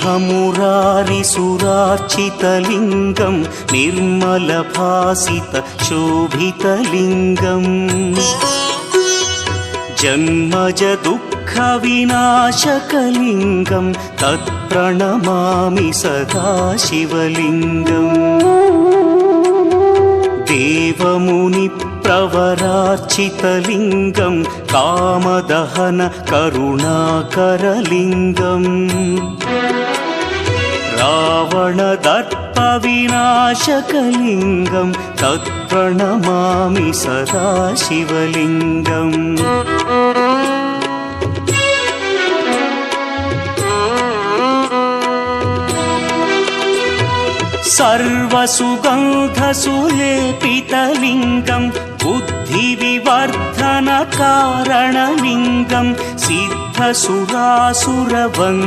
ब्रह्ममुरारिसुरार्चितलिङ्गं निर्मलभासितशोभितलिङ्गम् जन्मजदुःखविनाशकलिङ्गं तत्प्रणमामि सदा शिवलिङ्गम् देवमुनिप्रवरार्चितलिङ्गं कामदहन करुणाकरलिङ्गम् रावणदर्पविनाशकलिङ्गं तत्प्रणमामि सदा शिवलिङ्गम् सर्वसुगन्धसुलेपितलिङ्गं बुद्धिविवर्धनकारणलिङ्गं सिद्धसुरासुरवन्द्यलिङ्गम्